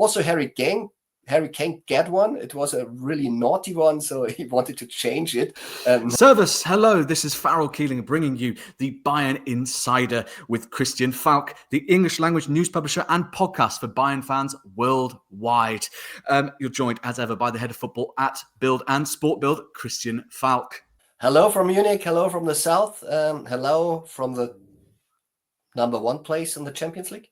Also, Harry Kane get one. It was a really naughty one, so he wanted to change it. Service, hello, this is Farrell Keeling bringing you the Bayern Insider with Christian Falk, the English language news publisher and podcast for Bayern fans worldwide. You're joined as ever by the head of football at Bild and Sport Bild, Christian Falk. Hello from Munich, hello from the south, hello from the number one place in the Champions League.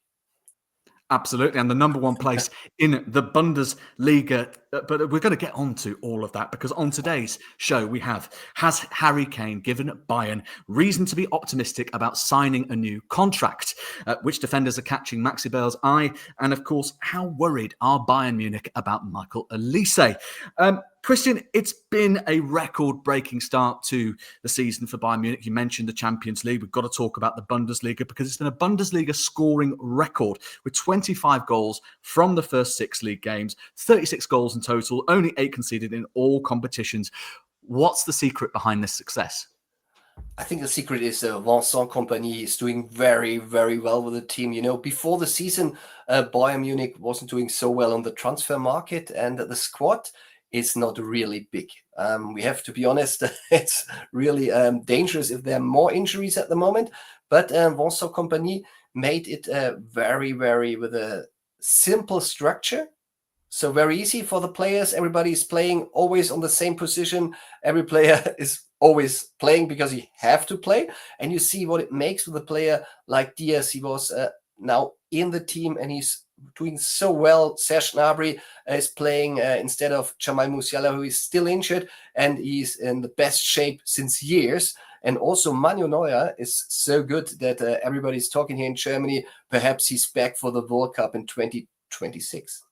Absolutely, and the number one place in the Bundesliga. But we're going to get on to all of that because on today's show we have, has Harry Kane given Bayern reason to be optimistic about signing a new contract? Which defenders are catching Maxi Bale's eye? And of course, how worried are Bayern Munich about Michael Olise? Christian, it's been a record-breaking start to the season for Bayern Munich. You mentioned the Champions League. We've got to talk about the Bundesliga because it's been a Bundesliga scoring record with 25 goals from the first 6 league games, 36 goals in total, only 8 conceded in all competitions. What's the secret behind this success? I think the secret is Vincent Kompany is doing very, very well with the team. You know, before the season, Bayern Munich wasn't doing so well on the transfer market, and the squad is not really big. We have to be honest, it's really dangerous if there are more injuries at the moment. But Vincent Kompany made it very, very with a simple structure. So very easy for the players. Everybody is playing always on the same position. Every player is always playing because he have to play. And you see what it makes with a player like Diaz. He was now in the team and he's doing so well. Serge Gnabry is playing instead of Jamal Musiala, who is still injured, and he's in the best shape since years. And also Manuel Neuer is so good that everybody's talking here in Germany. Perhaps he's back for the World Cup in 2026.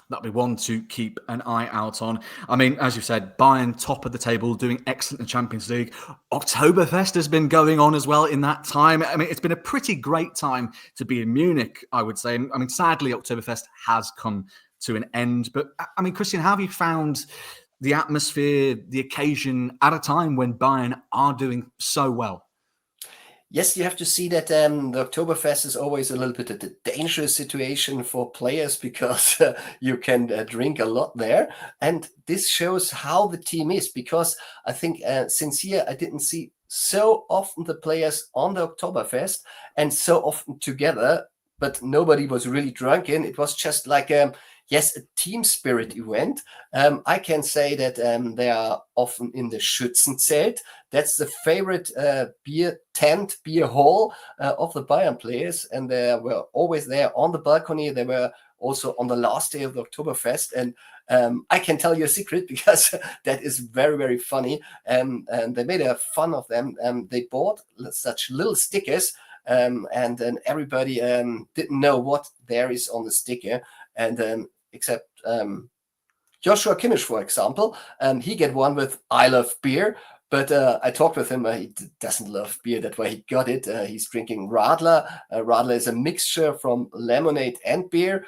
That'll be one to keep an eye out on. I mean, as you said, Bayern top of the table, doing excellent in the Champions League. Oktoberfest has been going on as well in that time. I mean, it's been a pretty great time to be in Munich, I would say. I mean, sadly, Oktoberfest has come to an end. But I mean, Christian, how have you found the atmosphere, the occasion at a time when Bayern are doing so well? Yes, you have to see that the Oktoberfest is always a little bit of a dangerous situation for players because you can drink a lot there. And this shows how the team is, because I think since here I didn't see so often the players on the Oktoberfest and so often together, but nobody was really drunken. It was just like yes, a team spirit event. I can say that they are often in the Schützenzelt. That's the favorite beer tent, beer hall of the Bayern players. And they were always there on the balcony. They were also on the last day of the Oktoberfest. And I can tell you a secret because that is very, very funny. And they made a fun of them. They bought such little stickers. And then everybody didn't know what there is on the sticker. And except Joshua Kimmich, for example, he get one with "I love beer," but I talked with him. He doesn't love beer. That's why he got it. He's drinking Radler. Radler is a mixture from lemonade and beer.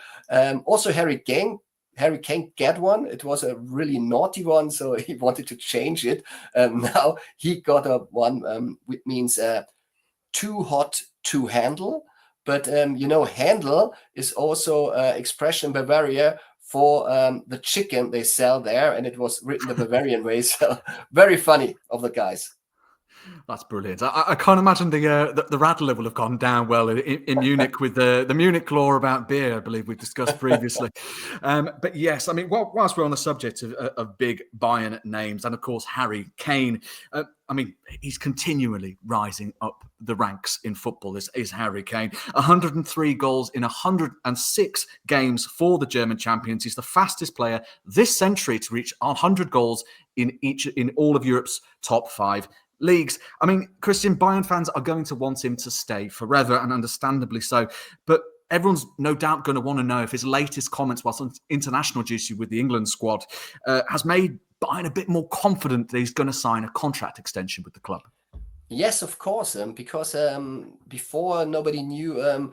Also, Harry Kane get one. It was a really naughty one, so he wanted to change it. Now he got a one, which means too hot to handle. But, handle is also expression in Bavaria for the chicken they sell there. And it was written the Bavarian way. So very funny of the guys. That's brilliant. I can't imagine the Radler will have gone down well in Munich with the Munich law about beer, I believe we discussed previously. But yes, I mean, whilst we're on the subject of big Bayern names, and of course Harry Kane, I mean, he's continually rising up the ranks in football, is Harry Kane. 103 goals in 106 games for the German champions. He's the fastest player this century to reach 100 goals in all of Europe's top 5 leagues. I mean, Christian, Bayern fans are going to want him to stay forever, and understandably so. But everyone's no doubt going to want to know if his latest comments whilst on international duty with the England squad has made Bayern a bit more confident that he's going to sign a contract extension with the club. Yes, of course, because before nobody knew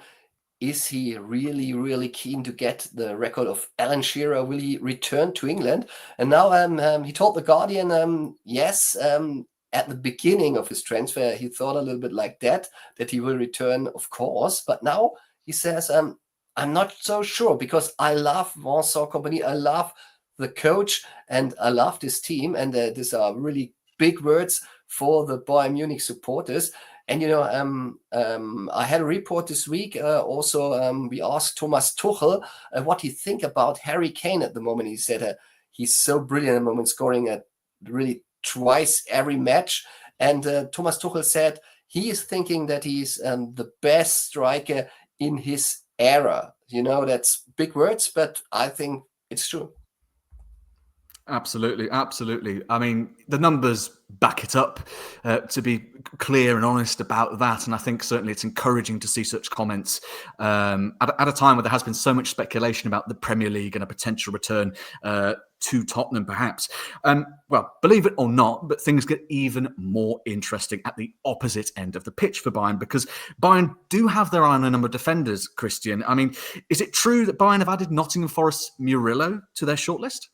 is he really, really keen to get the record of Alan Shearer? Will he return to England? And now he told The Guardian, yes, at the beginning of his transfer, he thought a little bit like that he will return, of course. But now he says, I'm not so sure, because I love Vincent Kompany. I love the coach and I love this team. And these are really big words for the Bayern Munich supporters. And, I had a report this week. We asked Thomas Tuchel what he think about Harry Kane at the moment. He said he's so brilliant at the moment, scoring really twice every match. And Thomas Tuchel said he is thinking that he's the best striker in his era. That's big words, but I think it's true. Absolutely, absolutely. I mean, the numbers back it up, to be clear and honest about that. And I think certainly it's encouraging to see such comments at a time where there has been so much speculation about the Premier League and a potential return to Tottenham, perhaps. Well, believe it or not, but things get even more interesting at the opposite end of the pitch for Bayern, because Bayern do have their eye on a number of defenders, Christian. I mean, is it true that Bayern have added Nottingham Forest's Murillo to their shortlist?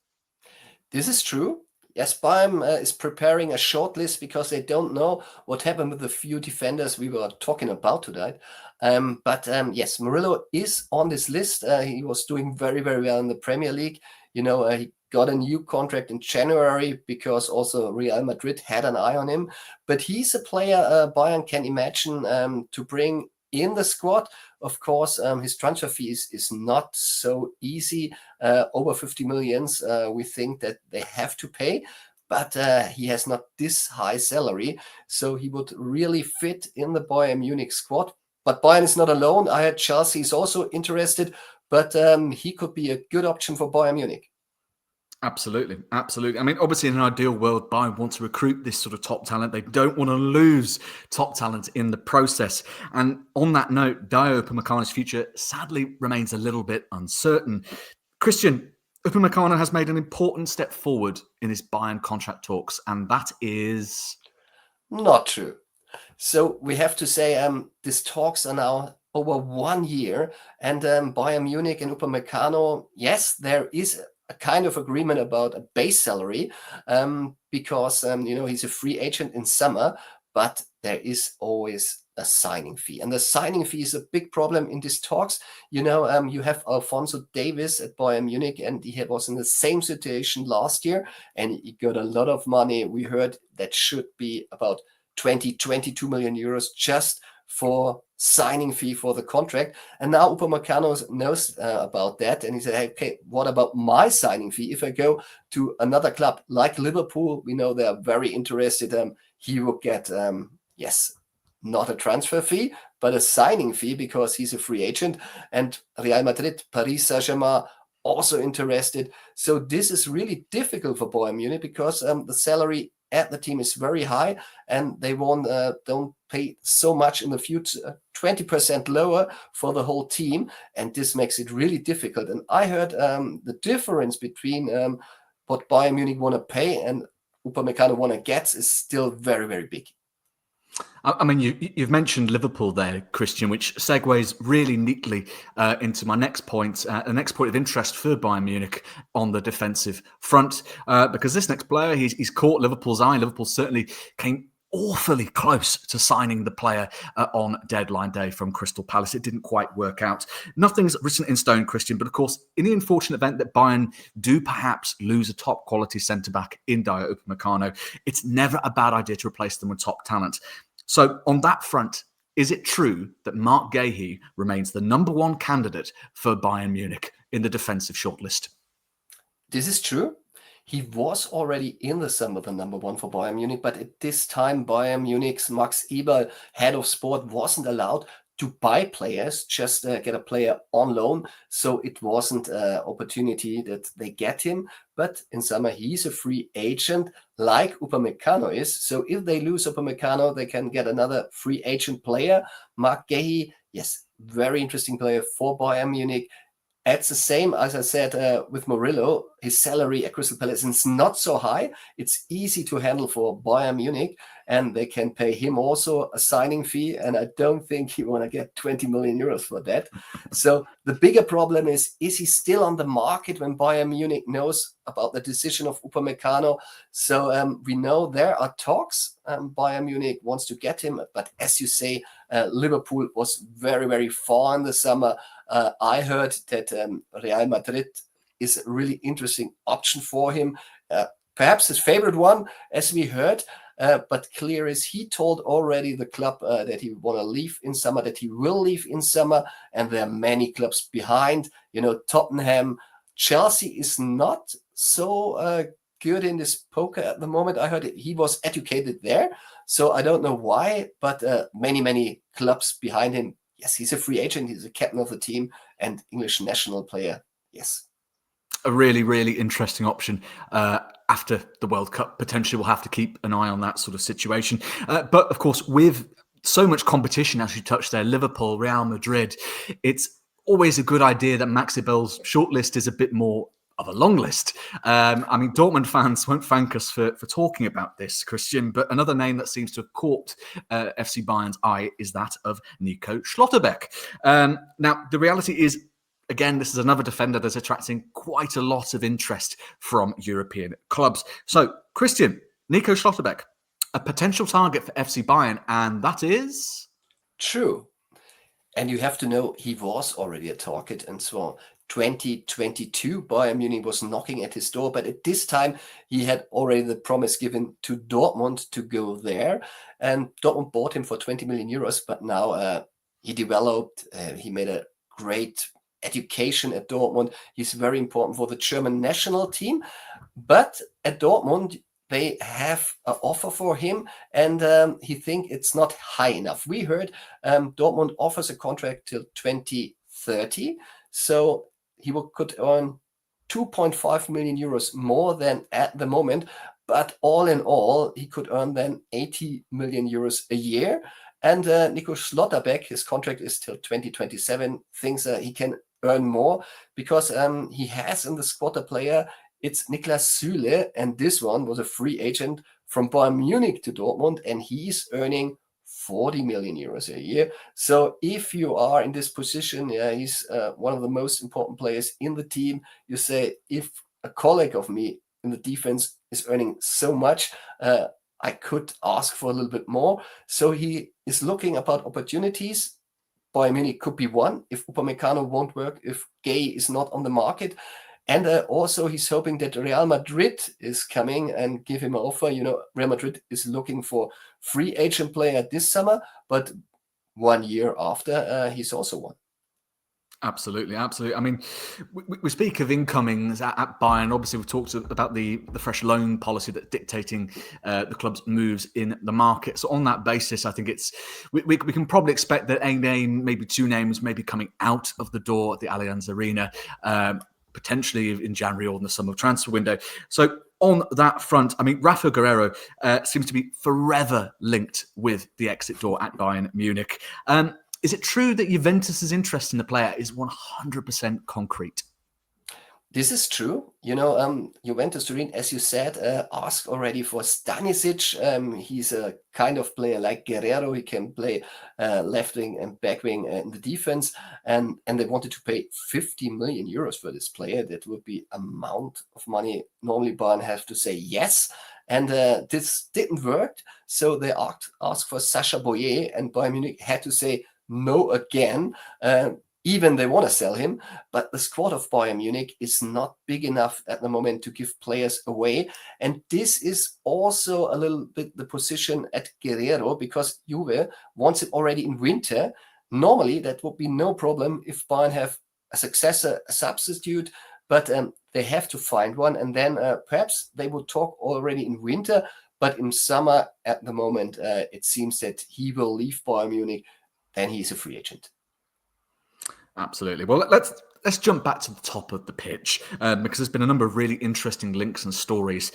This is true. Yes, Bayern is preparing a shortlist because they don't know what happened with the few defenders we were talking about tonight. Yes, Murillo is on this list. He was doing very, very well in the Premier League. He got a new contract in January because also Real Madrid had an eye on him. But he's a player Bayern can imagine to bring in the squad. Of course, his transfer fees is not so easy. Over 50 millions, we think that they have to pay. But he has not this high salary. So he would really fit in the Bayern Munich squad. But Bayern is not alone. I heard Chelsea is also interested. But he could be a good option for Bayern Munich. Absolutely, absolutely. I mean, obviously, in an ideal world, Bayern want to recruit this sort of top talent. They don't want to lose top talent in the process. And on that note, Dayot Upamecano's future sadly remains a little bit uncertain. Christian, Upamecano has made an important step forward in his Bayern contract talks, and that is not true. So we have to say these talks are now over 1 year, and Bayern Munich and Upamecano, yes, there is a kind of agreement about a base salary because he's a free agent in summer, but there is always a signing fee, and the signing fee is a big problem in these talks. You have Alphonso Davies at Bayern Munich, and he was in the same situation last year, and he got a lot of money. We heard that should be about 22 million euros just for signing fee for the contract. And now Upamecano knows about that, and he said, hey, okay, what about my signing fee? If I go to another club like Liverpool, we know they are very interested. He will get, not a transfer fee, but a signing fee because he's a free agent. And Real Madrid, Paris Saint-Germain also interested. So this is really difficult for Bayern Munich because the salary at the team is very high, and they don't pay so much in the future, 20% lower for the whole team, and this makes it really difficult. And I heard the difference between what Bayern Munich want to pay and Upamecano want to get is still very, very big. I mean, you've mentioned Liverpool there, Christian, which segues really neatly into my next point, the next point of interest for Bayern Munich on the defensive front, because this next player, he's caught Liverpool's eye. Liverpool certainly came awfully close to signing the player on deadline day from Crystal Palace. It didn't quite work out. Nothing's written in stone, Christian, but of course, in the unfortunate event that Bayern do perhaps lose a top quality centre-back in Dayot Upamecano, it's never a bad idea to replace them with top talent. So on that front, is it true that Marc Guéhi remains the number one candidate for Bayern Munich in the defensive shortlist? This is true. He was already in the summer the number one for Bayern Munich, but at this time, Bayern Munich's Max Eberl, head of sport, wasn't allowed to buy players, just get a player on loan. So it wasn't an opportunity that they get him. But in summer, he's a free agent like Upamecano is. So if they lose Upamecano, they can get another free agent player. Marc Guéhi, yes, very interesting player for Bayern Munich. It's the same, as I said, with Murillo. His salary at Crystal Palace is not so high. It's easy to handle for Bayern Munich, and they can pay him also a signing fee. And I don't think he want to get 20 million euros for that. So the bigger problem is he still on the market when Bayern Munich knows about the decision of Upamecano? So we know there are talks. Bayern Munich wants to get him. But as you say, Liverpool was very, very far in the summer. I heard that Real Madrid is a really interesting option for him. Perhaps his favorite one, as we heard. But clear is he told already the club that he want to leave in summer, that he will leave in summer, and there are many clubs behind. Tottenham, Chelsea is not so good in this poker at the moment. I heard he was educated there, so I don't know why, but many clubs behind him. Yes, he's a free agent. He's a captain of the team and English national player. Yes. A really, really interesting option after the World Cup. Potentially we'll have to keep an eye on that sort of situation. But of course, with so much competition, as you touched there, Liverpool, Real Madrid, it's always a good idea that Maxi Bell's shortlist is a bit more of a long list. Dortmund fans won't thank us for talking about this, Christian, but another name that seems to have caught FC Bayern's eye is that of Nico Schlotterbeck. Now, the reality is, again, this is another defender that's attracting quite a lot of interest from European clubs. So, Christian, Nico Schlotterbeck, a potential target for FC Bayern, and that is? True. And you have to know, he was already a target, and so on. 2022, Bayern Munich was knocking at his door, but at this time, he had already the promise given to Dortmund to go there, and Dortmund bought him for 20 million euros, but now he developed, he made a great education at Dortmund. He's very important for the German national team, but at Dortmund they have an offer for him, and he think it's not high enough. We heard Dortmund offers a contract till 2030, so he could earn 2.5 million euros more than at the moment, but all in all he could earn then 80 million euros a year. And Nico Schlotterbeck, his contract is till 2027, thinks he can earn more because he has in the squad a player, it's Niklas Süle, and this one was a free agent from Bayern Munich to Dortmund, and he's earning 40 million euros a year. So if you are in this position, he's one of the most important players in the team. You say, if a colleague of me in the defense is earning so much, I could ask for a little bit more. So he is looking about opportunities. Bayern Munich could be one if Upamecano won't work, if Gay is not on the market. And also he's hoping that Real Madrid is coming and give him an offer. Real Madrid is looking for free agent player this summer, but 1 year after, he's also one. Absolutely. I mean, we speak of incomings at Bayern. Obviously, we've talked about the fresh loan policy that's dictating the club's moves in the market. So on that basis, I think we can probably expect that a name, maybe two names, may be coming out of the door at the Allianz Arena, potentially in January or in the summer transfer window. So on that front, I mean, Rafa Guerreiro seems to be forever linked with the exit door at Bayern Munich. Is it true that Juventus's interest in the player is 100% concrete? This is true. Juventus Turin, as you said, asked already for Stanisic. He's a kind of player like Guerrero. He can play left wing and back wing in the defense. And they wanted to pay 50 million euros for this player. That would be amount of money. Normally Bayern have to say yes. And this didn't work. So they asked for Sacha Boyer, and Bayern Munich had to say no again. Even they want to sell him, but the squad of Bayern Munich is not big enough at the moment to give players away. And this is also a little bit the position at Guerrero, because Juve wants it already in winter. Normally, that would be no problem if Bayern have a successor, a substitute, but they have to find one. And then perhaps they would talk already in winter, but in summer at the moment, it seems that he will leave Bayern Munich. Then he's a free agent. Absolutely. Well, let's jump back to the top of the pitch because there's been a number of really interesting links and stories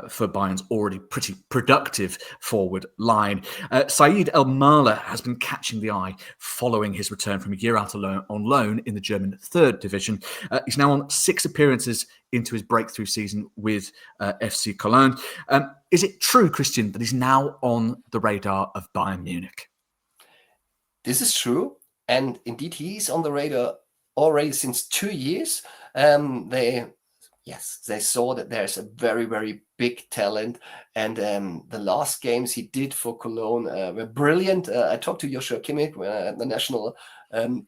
for Bayern's already pretty productive forward line. Said El Mala has been catching the eye following his return from a year out on loan in the German third division. He's now on 6 appearances into his breakthrough season with FC Cologne. Is it true, Christian, that he's now on the radar of Bayern Munich? This is true. And indeed, he's on the radar already since 2 years. They saw that there's a very, very big talent. And the last games he did for Cologne were brilliant. I talked to Joshua Kimmich at the national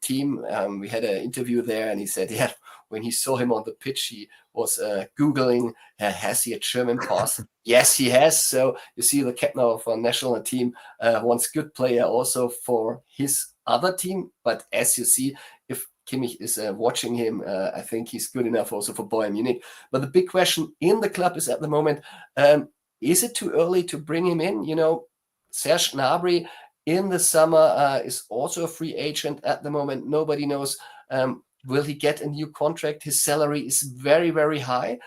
team. We had an interview there, and he said, yeah, when he saw him on the pitch, he was Googling, has he a German pass? Yes, he has. So you see the captain of our national team wants good player also for his other team. But as you see, if Kimmich is watching him, I think he's good enough also for Bayern Munich. But the big question in the club is at the moment, is it too early to bring him in? Serge Gnabry in the summer is also a free agent at the moment. Nobody knows. Will he get a new contract? His salary is very, very high.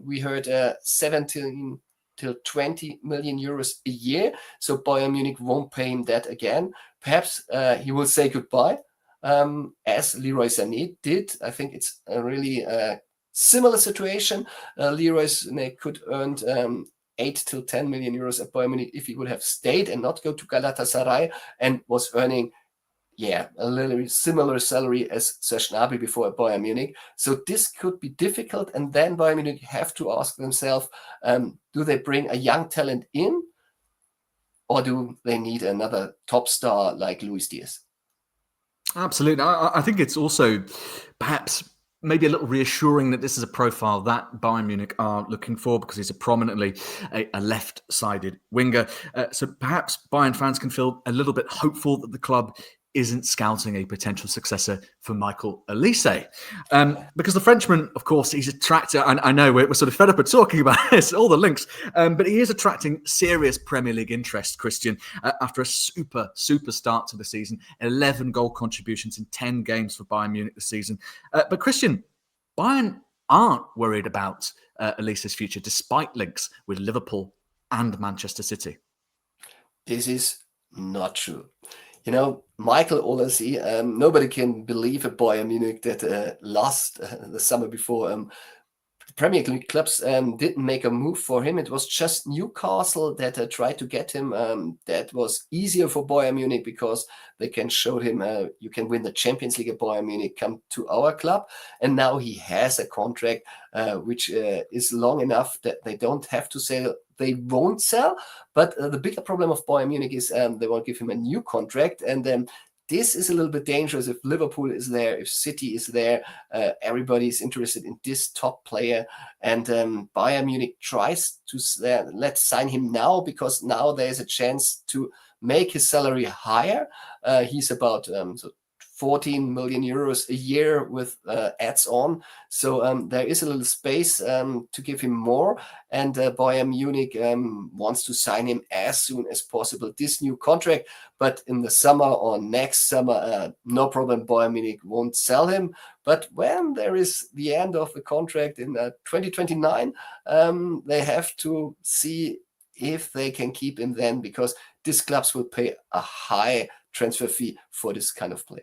We heard 17 till 20 million euros a year. So Bayern Munich won't pay him that again. Perhaps he will say goodbye, as Leroy Sané did. I think it's a really similar situation. Leroy Sané could earn 8 to 10 million euros at Bayern Munich if he would have stayed and not go to Galatasaray, and was earning a little similar salary as Serge Gnabry before at Bayern Munich. So this could be difficult, and then Bayern Munich have to ask themselves, do they bring a young talent in, or do they need another top star like Luis Diaz? Absolutely. I think it's also perhaps maybe a little reassuring that this is a profile that Bayern Munich are looking for, because he's a prominently a left-sided winger. So perhaps Bayern fans can feel a little bit hopeful that the club isn't scouting a potential successor for Michael Olise. Because the Frenchman, of course, he's attracting, and I know we're sort of fed up of talking about this, all the links, but he is attracting serious Premier League interest, Christian, after a super start to the season. 11 goal contributions in 10 games for Bayern Munich this season. But Christian, Bayern aren't worried about Olise's future, despite links with Liverpool and Manchester City. This is not true. Michael Olise, nobody can believe at Bayern Munich that the summer before, Premier League clubs didn't make a move for him. It was just Newcastle that tried to get him. That was easier for Bayern Munich because they can show him, you can win the Champions League at Bayern Munich, come to our club. And now he has a contract which is long enough that they don't have to say they won't sell. But the bigger problem of Bayern Munich is they won't give him a new contract. And this is a little bit dangerous if Liverpool is there, if City is there. Everybody is interested in this top player. And Bayern Munich tries to let's sign him now, because now there's a chance to make his salary higher. He's about 14 million euros a year with ads on. So there is a little space to give him more. And Bayern Munich wants to sign him as soon as possible, this new contract. But in the summer or next summer, no problem, Bayern Munich won't sell him. But when there is the end of the contract in 2029, they have to see if they can keep him then, because these clubs will pay a high transfer fee for this kind of player.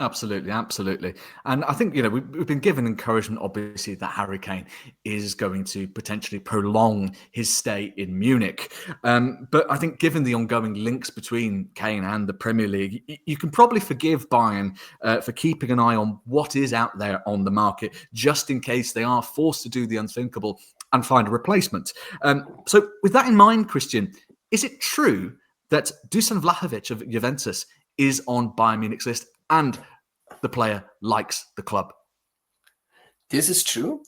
Absolutely. And I think, we've been given encouragement, obviously, that Harry Kane is going to potentially prolong his stay in Munich. But I think given the ongoing links between Kane and the Premier League, you can probably forgive Bayern for keeping an eye on what is out there on the market, just in case they are forced to do the unthinkable and find a replacement. So with that in mind, Christian, is it true that Dusan Vlahovic of Juventus is on Bayern Munich's list, and the player likes the club? This is true.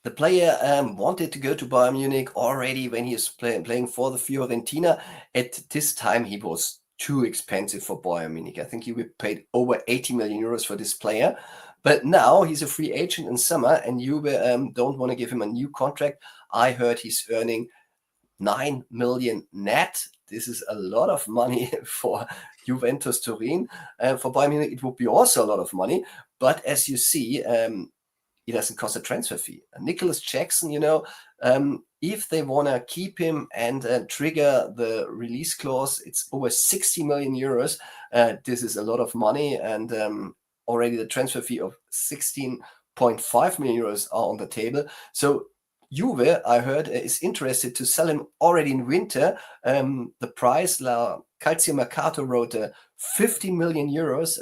The player wanted to go to Bayern Munich already when he was playing for the Fiorentina. At this time, he was too expensive for Bayern Munich. I think he would paid over 80 million euros for this player. But now he's a free agent in summer, and you don't want to give him a new contract. I heard he's earning 9 million net. This is a lot of money for Juventus Turin. For Bayern Munich, it would be also a lot of money. But as you see, it doesn't cost a transfer fee. Nicholas Jackson, if they want to keep him and trigger the release clause, it's over 60 million euros. This is a lot of money. And already the transfer fee of 16.5 million euros are on the table. So Juve, I heard, is interested to sell him already in winter. The price, La Calcio Mercato wrote 50 million euros.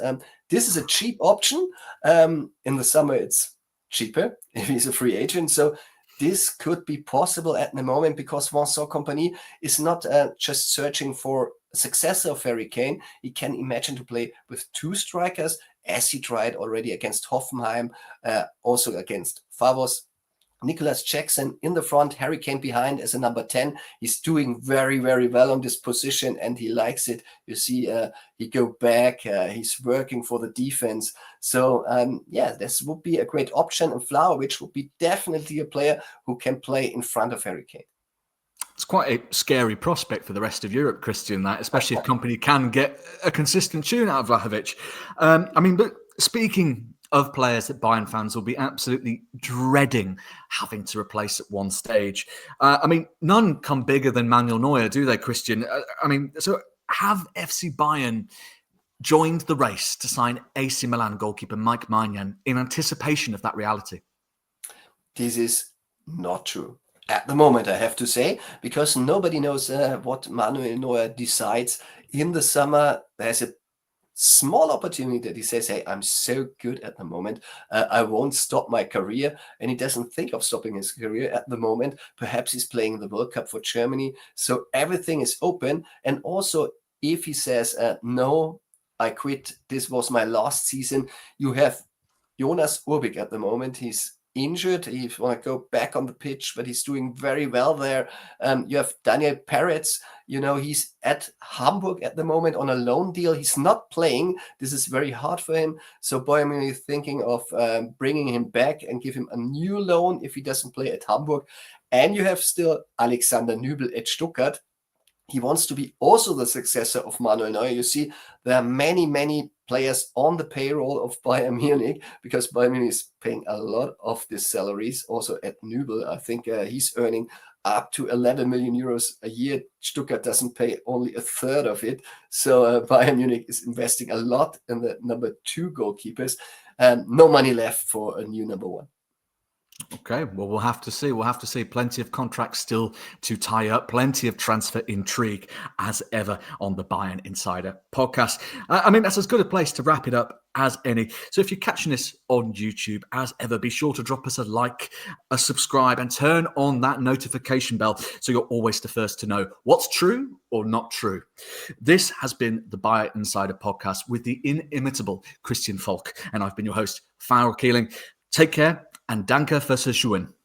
This is a cheap option. In the summer, it's cheaper if he's a free agent. So this could be possible at the moment, because Vincent Kompany is not just searching for successor of Harry Kane, he can imagine to play with 2 strikers, as he tried already against Hoffenheim, also against Favos. Nicholas Jackson in the front, Harry Kane behind as a number 10. He's doing very, very well on this position, and he likes it. You see, he go back. He's working for the defense. So, this would be a great option. And Vlahovic would be definitely a player who can play in front of Harry Kane. It's quite a scary prospect for the rest of Europe, Christian, that, especially if Kompany can get a consistent tune out of Vlahovic. But speaking of players that Bayern fans will be absolutely dreading having to replace at one stage. None come bigger than Manuel Neuer, do they, Christian? So have FC Bayern joined the race to sign AC Milan goalkeeper Mike Maignan in anticipation of that reality? This is not true. At the moment, I have to say, because nobody knows what Manuel Neuer decides. In the summer, there's a small opportunity that he says, hey, I'm so good at the moment, I won't stop my career. And he doesn't think of stopping his career at the moment. Perhaps he's playing the World Cup for Germany. So everything is open. And also, if he says, no, I quit, this was my last season, you have Jonas Urbik at the moment. He's injured. He want to go back on the pitch, but he's doing very well there. You have Daniel Peretz. He's at Hamburg at the moment on a loan deal. He's not playing. This is very hard for him. So Bayern Munich is thinking of bringing him back and give him a new loan if he doesn't play at Hamburg. And you have still Alexander Nübel at Stuttgart. He wants to be also the successor of Manuel Neuer. You see, there are many, many players on the payroll of Bayern Munich, because Bayern Munich is paying a lot of these salaries. Also at Nübel, I think he's earning up to 11 million euros a year. Stuttgart doesn't pay only a third of it. So Bayern Munich is investing a lot in the number 2 goalkeepers. No money left for a new number 1. Okay, well, we'll have to see. We'll have to see. Plenty of contracts still to tie up. Plenty of transfer intrigue as ever on the Bayern Insider Podcast. That's as good a place to wrap it up as any. So if you're catching this on YouTube, as ever, be sure to drop us a like, a subscribe, and turn on that notification bell so you're always the first to know what's true or not true. This has been the Bayern Insider Podcast with the inimitable Christian Falk, and I've been your host, Farrell Keeling. Take care. And danke fürs Zuschauen.